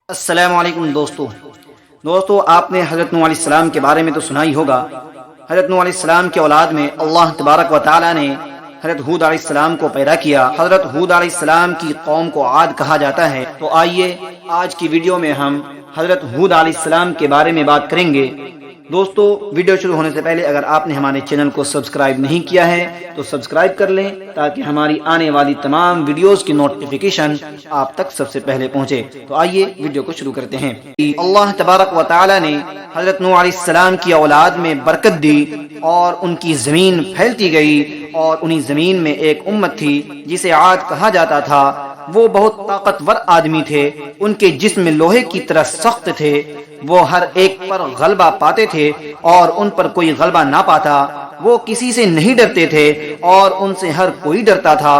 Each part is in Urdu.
السلام علیکم دوستو آپ نے حضرت نوح علیہ السلام کے بارے میں تو سنا ہی ہوگا۔ حضرت نوح علیہ السلام کے اولاد میں اللہ تبارک و تعالی نے حضرت ہود علیہ السلام کو پیدا کیا۔ حضرت ہود علیہ السلام کی قوم کو عاد کہا جاتا ہے۔ تو آئیے آج کی ویڈیو میں ہم حضرت ہود علیہ السلام کے بارے میں بات کریں گے۔ دوستو ویڈیو شروع ہونے سے پہلے اگر آپ نے ہمارے چینل کو سبسکرائب نہیں کیا ہے تو سبسکرائب کر لیں تاکہ ہماری آنے والی تمام ویڈیوز کی نوٹیفیکیشن آپ تک سب سے پہلے پہنچے۔ تو آئیے ویڈیو کو شروع کرتے ہیں۔ اللہ تبارک و تعالی نے حضرت نوح علیہ السلام کی اولاد میں برکت دی اور ان کی زمین پھیلتی گئی، اور انہی زمین میں ایک امت تھی جسے عاد کہا جاتا تھا۔ وہ بہت طاقتور آدمی تھے، ان کے جسم لوہے کی طرح سخت تھے، وہ ہر ایک پر غلبہ پاتے تھے اور ان پر کوئی غلبہ نہ پاتا۔ وہ کسی سے نہیں ڈرتے تھے اور ان سے ہر کوئی ڈرتا تھا۔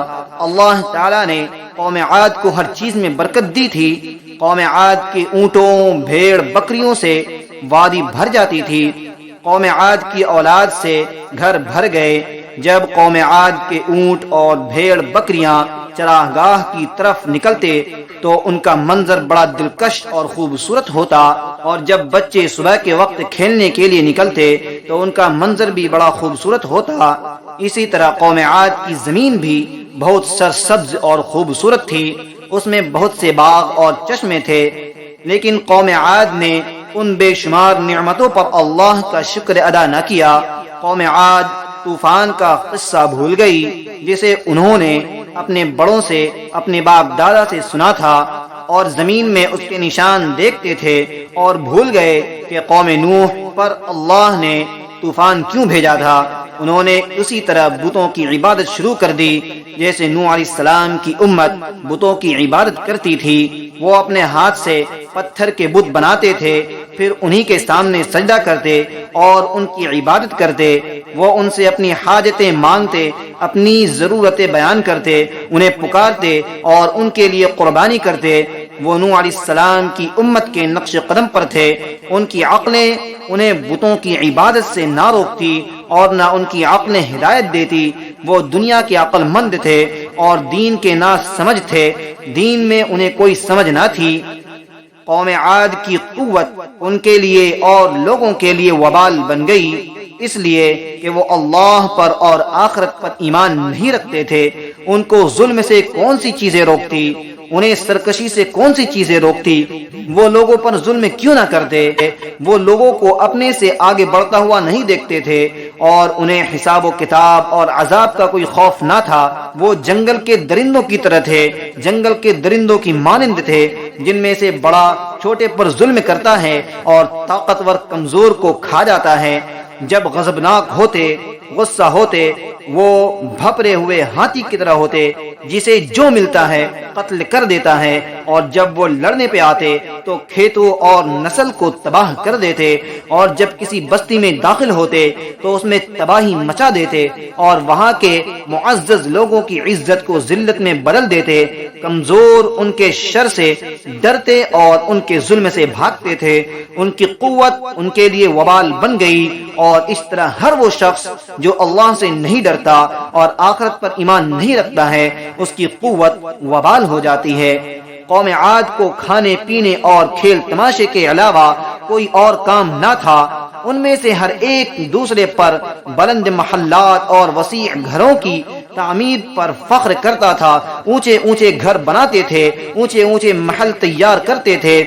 اللہ تعالیٰ نے قوم عاد کو ہر چیز میں برکت دی تھی۔ قوم عاد کے اونٹوں، بھیڑ، بکریوں سے وادی بھر جاتی تھی۔ قوم عاد کی اولاد سے گھر بھر گئے۔ جب قوم عاد کے اونٹ اور بھیڑ بکریاں چراگاہ کی طرف نکلتے تو ان کا منظر بڑا دلکش اور خوبصورت ہوتا، اور جب بچے صبح کے وقت کھیلنے کے لیے نکلتے تو ان کا منظر بھی بڑا خوبصورت ہوتا۔ اسی طرح قوم عاد کی زمین بھی بہت سرسبز اور خوبصورت تھی، اس میں بہت سے باغ اور چشمے تھے۔ لیکن قوم عاد نے ان بے شمار نعمتوں پر اللہ کا شکر ادا نہ کیا۔ قوم عاد طوفان کا قصہ بھول گئی جسے انہوں نے اپنے بڑوں سے، اپنے باپ دادا سے سنا تھا، اور زمین میں اس کے نشان دیکھتے تھے، اور بھول گئے کہ قوم نوح پر اللہ نے طوفان کیوں بھیجا تھا۔ انہوں نے اسی طرح بتوں کی عبادت شروع کر دی جیسے نوح علیہ السلام کی امت بتوں کی عبادت کرتی تھی۔ وہ اپنے ہاتھ سے پتھر کے بت بناتے تھے، پھر انہی کے سامنے سجدہ کرتے اور ان کی عبادت کرتے۔ وہ ان سے اپنی حاجتیں مانگتے، اپنی ضرورتیں بیان کرتے، انہیں پکارتے اور ان کے لیے قربانی کرتے۔ وہ نوح علیہ السلام کی امت کے نقش قدم پر تھے۔ ان کی عقلیں انہیں بتوں کی عبادت سے نہ روکتی اور نہ ان کی عقلیں ہدایت دیتی۔ وہ دنیا کے عقل مند تھے اور دین کے نا سمجھ تھے، دین میں انہیں کوئی سمجھ نہ تھی۔ قوم عاد کی قوت ان کے لیے اور لوگوں کے لیے وبال بن گئی، اس لیے کہ وہ اللہ پر اور آخرت پر ایمان نہیں رکھتے تھے۔ ان کو ظلم سے کون سی چیزیں روکتی، انہیں سرکشی سے کون سی چیزیں روکتی؟ وہ لوگوں پر ظلم کیوں نہ کرتے؟ وہ لوگوں کو اپنے سے آگے بڑھتا ہوا نہیں دیکھتے تھے، اور انہیں حساب و کتاب اور عذاب کا کوئی خوف نہ تھا۔ وہ جنگل کے درندوں کی طرح تھے، جنگل کے درندوں کی مانند تھے، جن میں سے بڑا چھوٹے پر ظلم کرتا ہے اور طاقتور کمزور کو کھا جاتا ہے۔ جب غضبناک ہوتے، غصہ ہوتے، وہ بھپرے ہوئے ہاتھی کی طرح ہوتے جسے جو ملتا ہے قتل کر دیتا ہے، اور جب وہ لڑنے پہ آتے تو کھیتوں اور نسل کو تباہ کر دیتے، اور جب کسی بستی میں داخل ہوتے تو اس میں تباہی مچا دیتے، اور وہاں کے معزز لوگوں کی عزت کو ذلت میں بدل دیتے۔ کمزور ان کے شر سے ڈرتے اور ان کے ظلم سے بھاگتے تھے۔ ان کی قوت ان کے لیے وبال بن گئی، اور اس طرح ہر وہ شخص جو اللہ سے نہیں ڈرتا اور آخرت پر ایمان نہیں رکھتا ہے، اس کی قوت وبال ہو جاتی ہے۔ قوم عاد کو کھانے پینے اور کھیل تماشے کے علاوہ کوئی اور کام نہ تھا۔ ان میں سے ہر ایک دوسرے پر بلند محلات اور وسیع گھروں کی تعمیر پر فخر کرتا تھا۔ اونچے اونچے گھر بناتے تھے، اونچے اونچے محل تیار کرتے تھے۔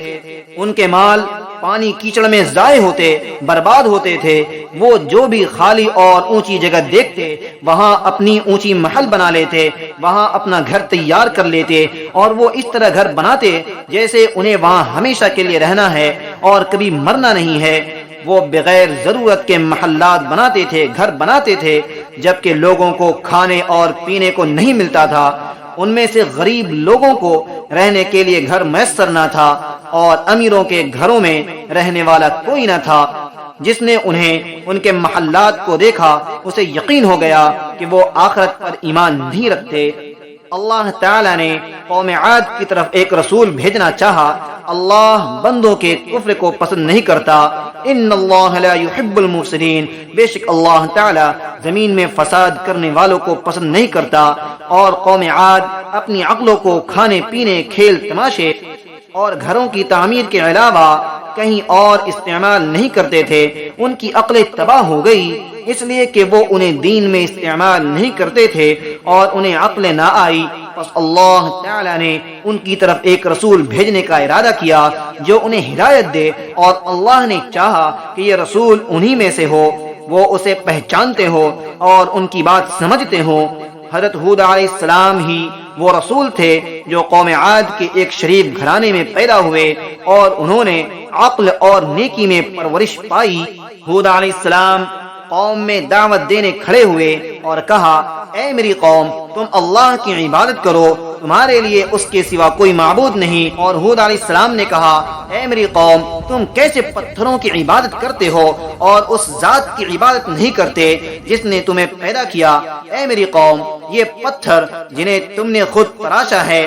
ان کے مال پانی کیچڑ میں ضائع ہوتے، برباد ہوتے تھے۔ وہ جو بھی خالی اور اونچی جگہ دیکھتے وہاں اپنی اونچی محل بنا لیتے، وہاں اپنا گھر تیار کر لیتے، اور وہ اس طرح گھر بناتے جیسے انہیں وہاں ہمیشہ کے لیے رہنا ہے اور کبھی مرنا نہیں ہے۔ وہ بغیر ضرورت کے محلات بناتے تھے، گھر بناتے تھے، جبکہ لوگوں کو کھانے اور پینے کو نہیں ملتا تھا۔ ان میں سے غریب لوگوں کو رہنے کے لیے گھر میسر نہ تھا، اور امیروں کے گھروں میں رہنے والا کوئی نہ تھا۔ جس نے انہیں ان کے محلات کو دیکھا اسے یقین ہو گیا کہ وہ آخرت پر ایمان نہیں رکھتے۔ اللہ تعالی نے قوم عاد کی طرف ایک رسول بھیجنا چاہا۔ اللہ بندوں کے کفر کو پسند نہیں کرتا۔ ان اللہ لا يحب المفسدین، بے شک اللہ تعالی زمین میں فساد کرنے والوں کو پسند نہیں کرتا۔ اور قوم عاد اپنی عقلوں کو کھانے پینے، کھیل تماشے اور گھروں کی تعمیر کے علاوہ کہیں اور استعمال نہیں کرتے تھے، ان کی عقلیں تباہ ہو گئی اس لیے کہ وہ انہیں دین میں استعمال نہیں کرتے تھے اور انہیں عقل نہ آئی۔ پس اللہ تعالی نے ان کی طرف ایک رسول بھیجنے کا ارادہ کیا جو انہیں ہدایت دے، اور اللہ نے چاہا کہ یہ رسول انہی میں سے ہو، وہ اسے پہچانتے ہو اور ان کی بات سمجھتے ہو۔ حضرت ہود علیہ السلام ہی وہ رسول تھے جو قوم عاد کے ایک شریف گھرانے میں پیدا ہوئے اور انہوں نے عقل اور نیکی میں پرورش پائی۔ ہود علیہ السلام قوم میں دعوت دینے کھڑے ہوئے اور کہا، اے میری قوم، تم اللہ کی عبادت کرو، تمہارے لیے اس کے سوا کوئی معبود نہیں۔ اور ہود علیہ السلام نے کہا، اے میری قوم، تم کیسے پتھروں کی عبادت کرتے ہو اور اس ذات کی عبادت نہیں کرتے جس نے تمہیں پیدا کیا؟ اے میری قوم، یہ پتھر جنہیں تم نے خود تراشا ہے،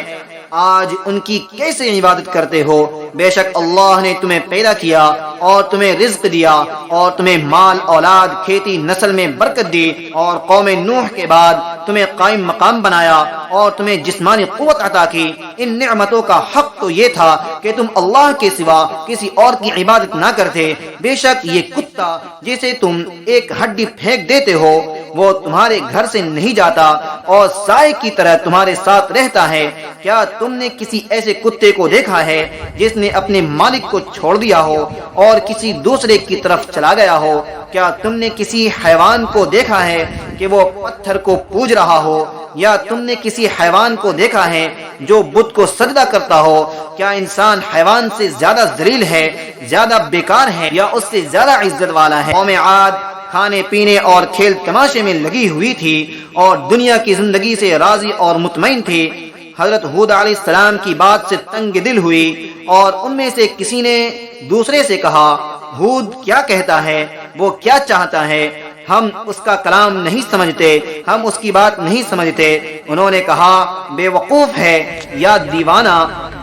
آج ان کی کیسے عبادت کرتے ہو؟ بے شک اللہ نے تمہیں پیدا کیا اور تمہیں رزق دیا اور تمہیں مال اولاد کھیتی نسل میں برکت دی، اور قوم نوح کے بعد تمہیں قائم مقام بنایا اور تمہیں جسمانی قوت عطا کی۔ ان نعمتوں کا حق تو یہ تھا کہ تم اللہ کے سوا کسی اور کی عبادت نہ کرتے۔ بے شک یہ کتا جسے تم ایک ہڈی پھینک دیتے ہو وہ تمہارے گھر سے نہیں جاتا اور سائے کی طرح تمہارے ساتھ رہتا ہے۔ کیا تم نے کسی ایسے کتے کو دیکھا ہے جس نے اپنے مالک کو چھوڑ دیا ہو اور کسی دوسرے کی طرف چلا گیا ہو؟ کیا تم نے کسی حیوان کو دیکھا ہے کہ وہ پتھر کو پوج رہا ہو، یا تم نے کسی حیوان کو دیکھا ہے جو بت کو سجدہ کرتا ہو؟ کیا انسان حیوان سے زیادہ ذلیل ہے، زیادہ بیکار ہے، یا اس سے زیادہ عزت والا ہے؟ قوم عاد کھانے پینے اور کھیل تماشے میں لگی ہوئی تھی اور دنیا کی زندگی سے راضی اور مطمئن تھی۔ حضرت ہود علیہ السلام کی بات سے تنگ دل ہوئی اور ان میں سے کسی نے دوسرے سے کہا، ہود کیا کہتا ہے، وہ کیا چاہتا ہے؟ ہم اس کا کلام نہیں سمجھتے، ہم اس کی بات نہیں سمجھتے۔ انہوں نے کہا، بے وقوف ہے یا دیوانہ۔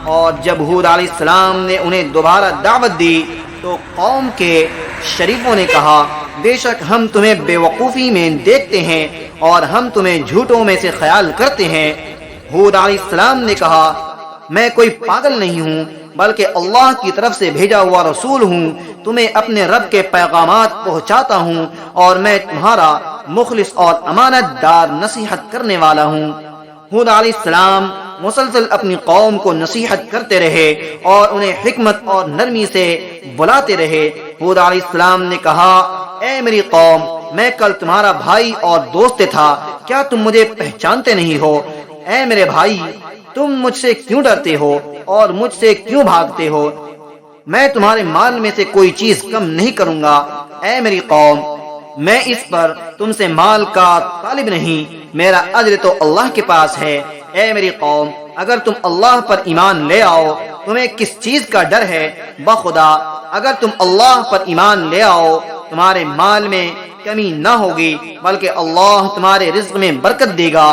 اور جب ہود علیہ السلام نے انہیں دوبارہ دعوت دی تو قوم کے شریفوں نے کہا، بے شک ہم تمہیں بے وقوفی میں دیکھتے ہیں اور ہم تمہیں جھوٹوں میں سے خیال کرتے ہیں۔ ہود علیہ السلام نے کہا، میں کوئی پاگل نہیں ہوں بلکہ اللہ کی طرف سے بھیجا ہوا رسول ہوں، تمہیں اپنے رب کے پیغامات پہنچاتا ہوں اور میں تمہارا مخلص اور امانت دار نصیحت کرنے والا ہوں۔ ہود علیہ السلام مسلسل اپنی قوم کو نصیحت کرتے رہے اور انہیں حکمت اور نرمی سے بلاتے رہے۔ ہود علیہ السلام نے کہا، اے میری قوم، میں کل تمہارا بھائی اور دوست تھا، کیا تم مجھے پہچانتے نہیں ہو؟ اے میرے بھائی، تم مجھ سے کیوں ڈرتے ہو اور مجھ سے کیوں بھاگتے ہو؟ میں تمہارے مال میں سے کوئی چیز کم نہیں کروں گا۔ اے میری قوم، میں اس پر تم سے مال کا طالب نہیں، میرا اجر تو اللہ کے پاس ہے۔ اے میری قوم، اگر تم اللہ پر ایمان لے آؤ تمہیں کس چیز کا ڈر ہے؟ بخدا اگر تم اللہ پر ایمان لے آؤ تمہارے مال میں کمی نہ ہوگی بلکہ اللہ تمہارے رزق میں برکت دے گا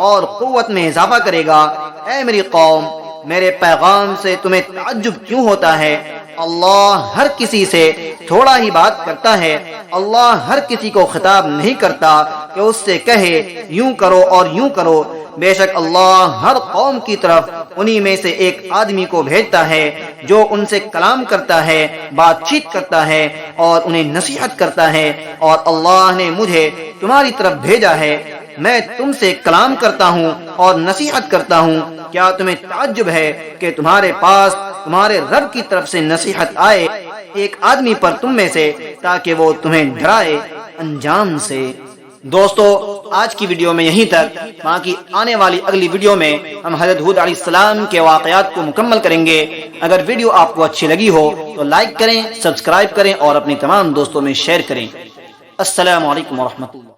اور قوت میں اضافہ کرے گا۔ اے میری قوم، میرے پیغام سے تمہیں تعجب کیوں ہوتا ہے؟ اللہ ہر کسی سے تھوڑا ہی بات کرتا ہے، اللہ ہر کسی کو خطاب نہیں کرتا کہ اس سے کہے یوں کرو اور یوں کرو۔ بے شک اللہ ہر قوم کی طرف انہی میں سے ایک آدمی کو بھیجتا ہے جو ان سے کلام کرتا ہے، بات چیت کرتا ہے اور انہیں نصیحت کرتا ہے، اور اللہ نے مجھے تمہاری طرف بھیجا ہے، میں تم سے کلام کرتا ہوں اور نصیحت کرتا ہوں۔ کیا تمہیں تعجب ہے کہ تمہارے پاس تمہارے رب کی طرف سے نصیحت آئے ایک آدمی پر تم میں سے تاکہ وہ تمہیں ڈرائے انجام سے؟ دوستو، آج کی ویڈیو میں یہیں تک، باقی آنے والی اگلی ویڈیو میں ہم حضرت ہود علیہ السلام کے واقعات کو مکمل کریں گے۔ اگر ویڈیو آپ کو اچھی لگی ہو تو لائک کریں، سبسکرائب کریں اور اپنے تمام دوستوں میں شیئر کریں۔ السلام علیکم ورحمۃ اللہ۔